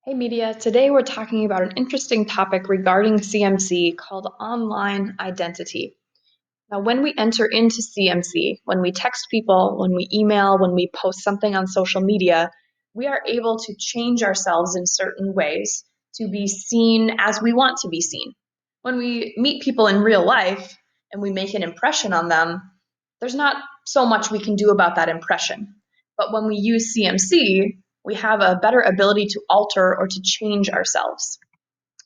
Hey media, today we're talking about an interesting topic regarding CMC called online identity. Now, when we enter into CMC, when we text people, when we email, when we post something on social media, we are able to change ourselves in certain ways to be seen as we want to be seen. When we meet people in real life and we make an impression on them, there's not so much we can do about that impression. But when we use CMC, we have a better ability to alter or to change ourselves.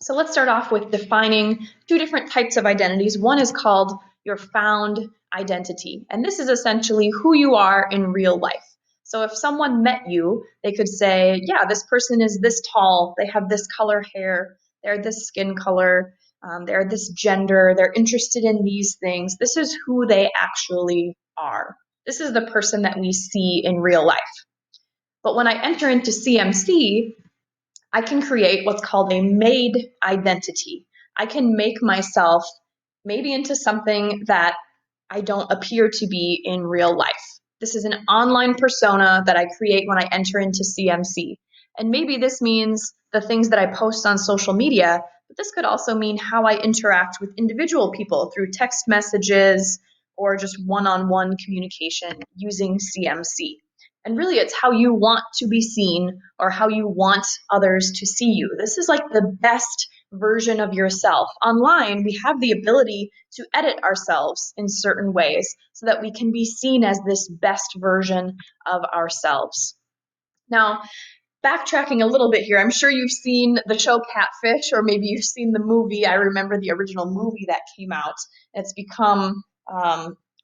So let's start off with defining two different types of identities. One is called your found identity, and this is essentially who you are in real life. So if someone met you, they could say, yeah, this person is this tall, they have this color hair, they're this skin color, they're this gender, they're interested in these things. This is who they actually are. This is the person that we see in real life. But when I enter into CMC, I can create what's called a made identity. I can make myself maybe into something that I don't appear to be in real life. This is an online persona that I create when I enter into CMC. And maybe this means the things that I post on social media, but this could also mean how I interact with individual people through text messages or just one-on-one communication using CMC. And really, it's how you want to be seen or how you want others to see you. This is like the best version of yourself. Online, we have the ability to edit ourselves in certain ways so that we can be seen as this best version of ourselves. Now, backtracking a little bit here, I'm sure you've seen the show Catfish, or maybe you've seen the movie. I remember the original movie that came out. It's become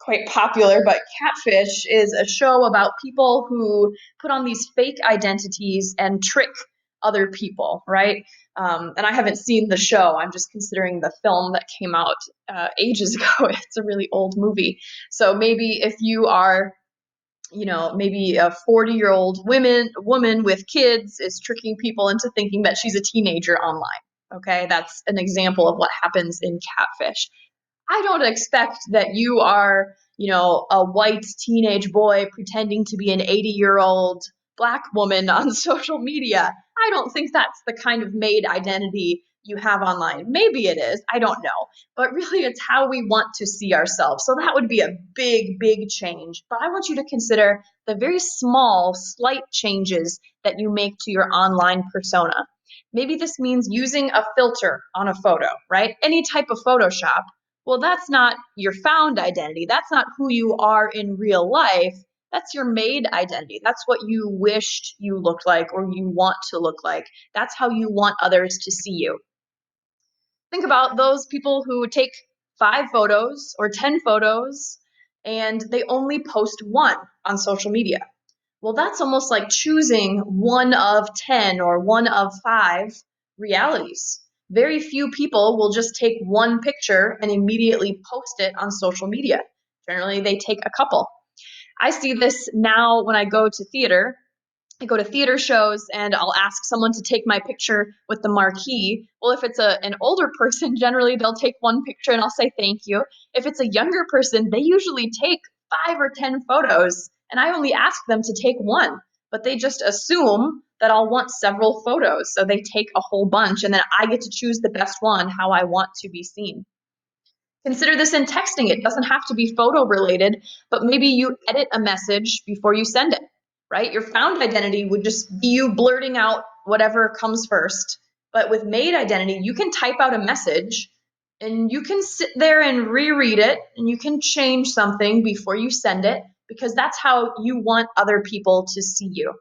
quite popular, but Catfish is a show about people who put on these fake identities and trick other people, right? And I haven't seen the show. I'm just considering the film that came out ages ago. It's a really old movie. So maybe if you are maybe a 40-year-old woman with kids is tricking people into thinking that she's a teenager online. Okay, that's an example of what happens in Catfish. I don't expect that you are, a white teenage boy pretending to be an 80-year-old black woman on social media. I don't think that's the kind of made identity you have online. Maybe it is, I don't know. But really, it's how we want to see ourselves. So that would be a big, big change. But I want you to consider the very small, slight changes that you make to your online persona. Maybe this means using a filter on a photo, right? Any type of Photoshop. Well, that's not your found identity. That's not who you are in real life. That's your made identity. That's what you wished you looked like or you want to look like. That's how you want others to see you. Think about those people who take 5 photos or 10 photos and they only post one on social media. Well, that's almost like choosing one of 10 or one of 5 realities. Very few people will just take one picture and immediately post it on social media. Generally, they take a couple. I see this now when I go to theater. I go to theater shows and I'll ask someone to take my picture with the marquee. Well, if it's an older person, generally they'll take one picture and I'll say thank you. If it's a younger person, they usually take 5 or 10 photos and I only ask them to take one, but they just assume that I'll want several photos. So they take a whole bunch and then I get to choose the best one how I want to be seen. Consider this in texting. It doesn't have to be photo related, but maybe you edit a message before you send it, right? Your found identity would just be you blurting out whatever comes first. But with made identity, you can type out a message and you can sit there and reread it and you can change something before you send it because that's how you want other people to see you.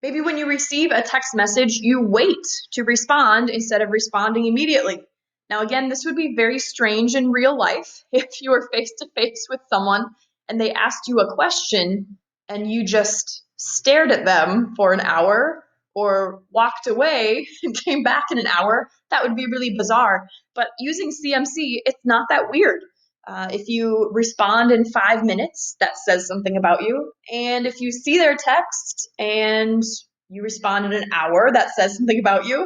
Maybe when you receive a text message, you wait to respond instead of responding immediately. Now, again, this would be very strange in real life if you were face to face with someone and they asked you a question and you just stared at them for an hour or walked away and came back in an hour. That would be really bizarre. But using CMC, it's not that weird. If you respond in 5 minutes, that says something about you. And if you see their text and you respond in an hour, that says something about you.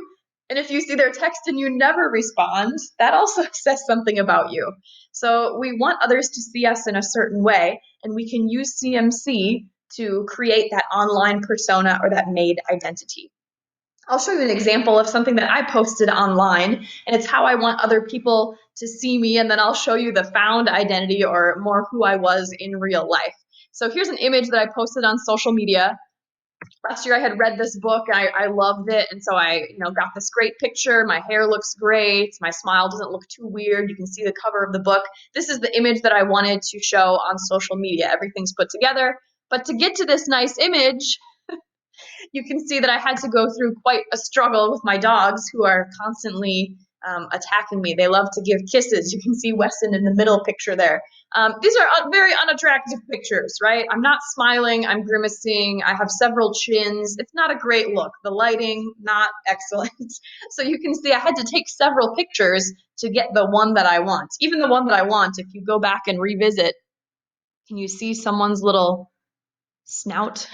And if you see their text and you never respond, that also says something about you. So we want others to see us in a certain way, and we can use CMC to create that online persona or that made identity. I'll show you an example of something that I posted online, and it's how I want other people to see me, and then I'll show you the found identity or more who I was in real life. So here's an image that I posted on social media. Last year I had read this book and I loved it, and so I got this great picture. My hair looks great, my smile doesn't look too weird. You can see the cover of the book. This is the image that I wanted to show on social media. Everything's put together, but to get to this nice image, you can see that I had to go through quite a struggle with my dogs, who are constantly attacking me. They love to give kisses. You can see Weston in the middle picture there. These are very unattractive pictures, right? I'm not smiling, I'm grimacing, I have several chins. It's not a great look. The lighting, not excellent. So you can see I had to take several pictures to get the one that I want. Even the one that I want, if you go back and revisit, can you see someone's little snout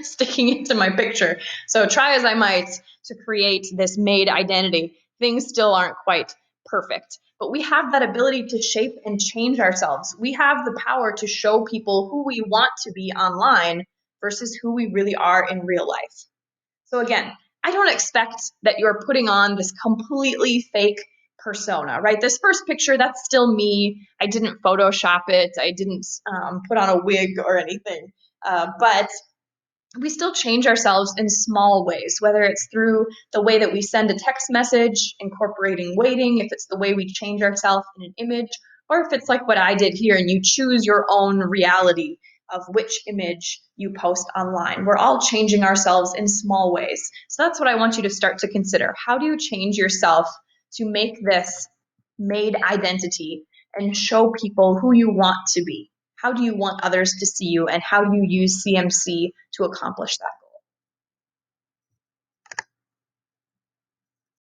sticking into my picture? So try as I might to create this made identity, things still aren't quite perfect. But we have that ability to shape and change ourselves. We have the power to show people who we want to be online versus who we really are in real life. So again, I don't expect that you're putting on this completely fake persona, right? This first picture, that's still me. I didn't Photoshop it. I didn't put on a wig or anything. But we still change ourselves in small ways, whether it's through the way that we send a text message, incorporating waiting, if it's the way we change ourselves in an image, or if it's like what I did here and you choose your own reality of which image you post online. We're all changing ourselves in small ways. So that's what I want you to start to consider. How do you change yourself to make this made identity and show people who you want to be? How do you want others to see you, and how do you use CMC to accomplish that?